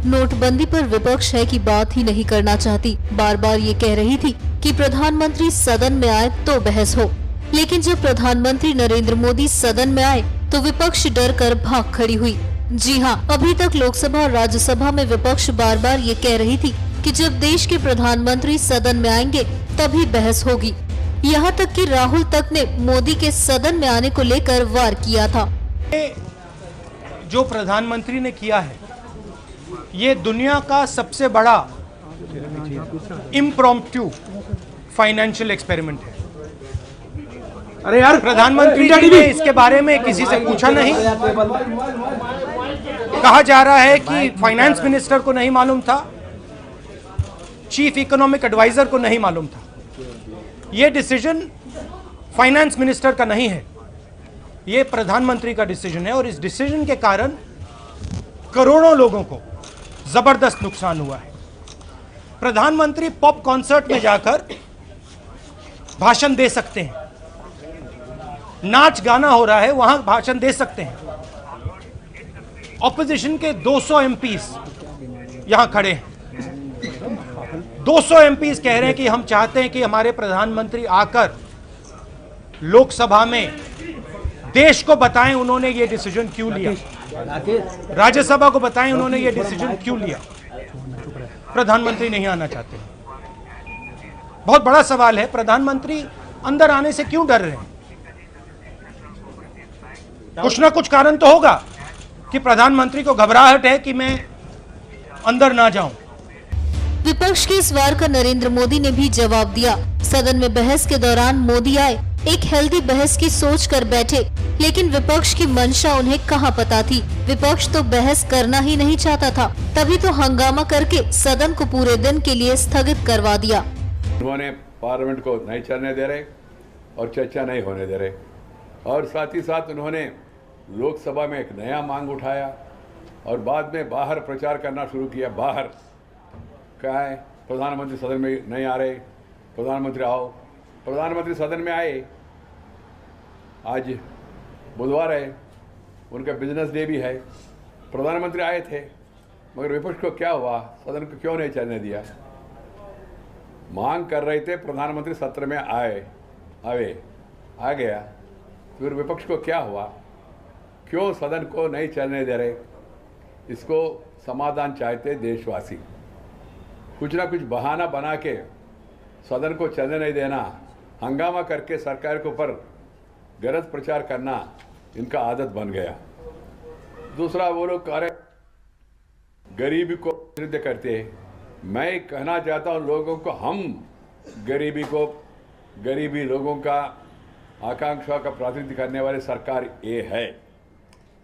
नोटबंदी पर विपक्ष है कि बात ही नहीं करना चाहती। बार बार ये कह रही थी कि प्रधानमंत्री सदन में आए तो बहस हो, लेकिन जब प्रधानमंत्री नरेंद्र मोदी सदन में आए तो विपक्ष डर कर भाग खड़ी हुई। जी हाँ, अभी तक लोकसभा और राज्यसभा में विपक्ष बार बार ये कह रही थी कि जब देश के प्रधानमंत्री सदन में आएंगे तभी बहस होगी। यहाँ तक कि राहुल तक ने मोदी के सदन में आने को लेकर वार किया था। जो प्रधानमंत्री ने किया है ये दुनिया का सबसे बड़ा इम्प्रॉम्प्टू फाइनेंशियल एक्सपेरिमेंट है। अरे यार, प्रधानमंत्री जी ने इसके बारे में किसी से पूछा नहीं। कहा जा रहा है कि फाइनेंस मिनिस्टर को नहीं मालूम था, चीफ इकोनॉमिक एडवाइजर को नहीं मालूम था। ये डिसीजन फाइनेंस मिनिस्टर का नहीं है, ये प्रधानमंत्री का डिसीजन है और इस डिसीजन के कारण करोड़ों लोगों को जबरदस्त नुकसान हुआ है। प्रधानमंत्री पॉप कॉन्सर्ट में जाकर भाषण दे सकते हैं, नाच गाना हो रहा है वहां भाषण दे सकते हैं। ऑपोजिशन के 200 एमपीज यहां खड़े हैं, 200 एमपीज कह रहे हैं कि हम चाहते हैं कि हमारे प्रधानमंत्री आकर लोकसभा में देश को बताएं उन्होंने ये डिसीजन क्यों लिया, राज्यसभा को बताएं उन्होंने ये डिसीजन क्यों लिया। प्रधानमंत्री नहीं आना चाहते। बहुत बड़ा सवाल है, प्रधानमंत्री अंदर आने से क्यों डर रहे हैं? कुछ ना कुछ कारण तो होगा कि प्रधानमंत्री को घबराहट है कि मैं अंदर ना जाऊं। विपक्ष के इस वार का नरेंद्र मोदी ने भी जवाब दिया। सदन में बहस के दौरान मोदी आए, एक हेल्दी बहस की सोच कर बैठे, लेकिन विपक्ष की मंशा उन्हें कहाँ पता थी। विपक्ष तो बहस करना ही नहीं चाहता था, तभी तो हंगामा करके सदन को पूरे दिन के लिए स्थगित करवा दिया। उन्होंने पार्लियामेंट को नहीं चलने दे रहे और चर्चा नहीं होने दे रहे, और साथ ही साथ उन्होंने लोकसभा में एक नया मांग उठाया और बाद में बाहर प्रचार करना शुरू किया। बाहर क्या है, प्रधानमंत्री सदन में नहीं आ रहे, प्रधानमंत्री आओ। प्रधानमंत्री सदन में आए, आज बुधवार है, उनका बिजनेस डे भी है, प्रधानमंत्री आए थे, मगर विपक्ष को क्या हुआ, सदन को क्यों नहीं चलने दिया? मांग कर रहे थे प्रधानमंत्री सत्र में आ गया, फिर विपक्ष को क्या हुआ, क्यों सदन को नहीं चलने दे रहे? इसको समाधान चाहते देशवासी। कुछ ना कुछ बहाना बना के सदन को चलने नहीं देना, हंगामा करके सरकार के ऊपर गलत प्रचार करना इनका आदत बन गया। दूसरा, वो लोग कह रहे गरीबी को विरुद्ध करते हैं। मैं कहना चाहता हूँ लोगों को, हम गरीबी लोगों का आकांक्षा का प्रतिनिधित्व करने वाले सरकार ये है।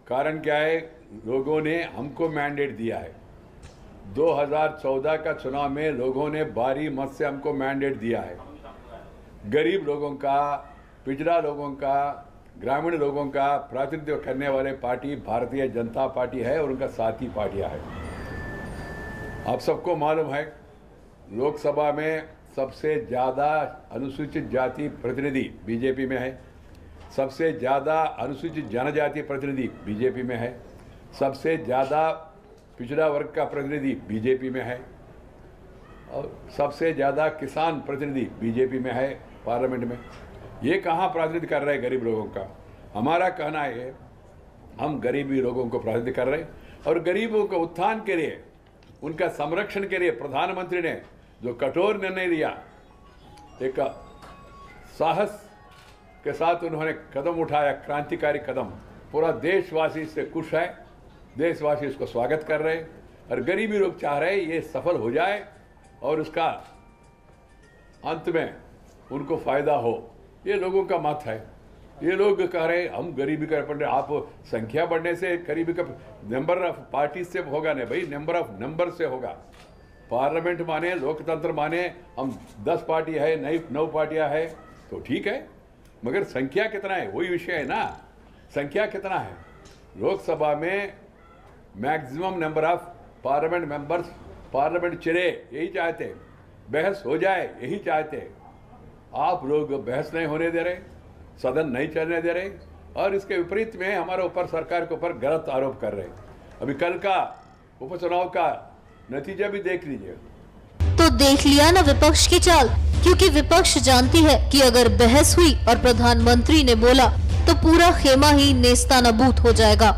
कारण क्या है, लोगों ने हमको मैंडेट दिया है। 2014 का चुनाव में लोगों ने भारी मत से हमको मैंडेट दिया है। गरीब लोगों का, पिछड़ा लोगों का, ग्रामीण लोगों का प्रतिनिधित्व करने वाले पार्टी भारतीय जनता पार्टी है और उनका साथी पार्टियां है। आप सबको मालूम है, लोकसभा में सबसे ज़्यादा अनुसूचित जाति प्रतिनिधि बीजेपी में है, सबसे ज़्यादा अनुसूचित जनजाति प्रतिनिधि बीजेपी में है, सबसे ज़्यादा पिछड़ा वर्ग का प्रतिनिधि बीजेपी में है, और सबसे ज़्यादा किसान प्रतिनिधि बीजेपी में है पार्लियामेंट में। ये कहाँ प्रतिनिधित्व कर रहे हैं गरीब लोगों का? हमारा कहना है हम गरीबी लोगों को प्रतिनिधित्व कर रहे हैं, और गरीबों के उत्थान के लिए, उनका संरक्षण के लिए प्रधानमंत्री ने जो कठोर निर्णय लिया, एक साहस के साथ उन्होंने कदम उठाया, क्रांतिकारी कदम। पूरा देशवासी इससे खुश है, देशवासी इसको स्वागत कर रहे हैं, और गरीबी लोग चाह रहे हैं ये सफल हो जाए और उसका अंत में उनको फायदा हो। ये लोगों का मत है। ये लोग कह रहे हैं हम गरीबी का पढ़ रहे, आप संख्या बढ़ने से गरीबी का नंबर ऑफ पार्टी से होगा नहीं भाई, नंबर ऑफ नंबर से होगा। पार्लियामेंट माने, लोकतंत्र माने, हम 10 पार्टी है, 9 पार्टियां है तो ठीक है, मगर संख्या कितना है वही विषय है ना। संख्या कितना है? लोकसभा में maximum number of parliament members, parliament चले यही चाहते, बहस हो जाए यही चाहते। आप लोग बहस नहीं होने दे रहे, सदन नहीं चलने दे रहे, और इसके विपरीत में हमारे ऊपर, सरकार के ऊपर गलत आरोप कर रहे हैं। अभी कल का उपचुनाव का नतीजा भी देख लीजिएगा। तो देख लिया ना विपक्ष की चाल, क्योंकि विपक्ष जानती है कि अगर बहस हुई और प्रधानमंत्री ने बोला तो पूरा खेमा ही नेस्तानाबूद हो जाएगा।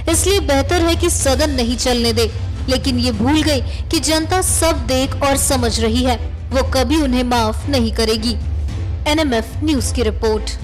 इसलिए बेहतर है कि सदन नहीं चलने दे। लेकिन ये भूल गई कि जनता सब देख और समझ रही है, वो कभी उन्हें माफ नहीं करेगी। NMF न्यूज की रिपोर्ट।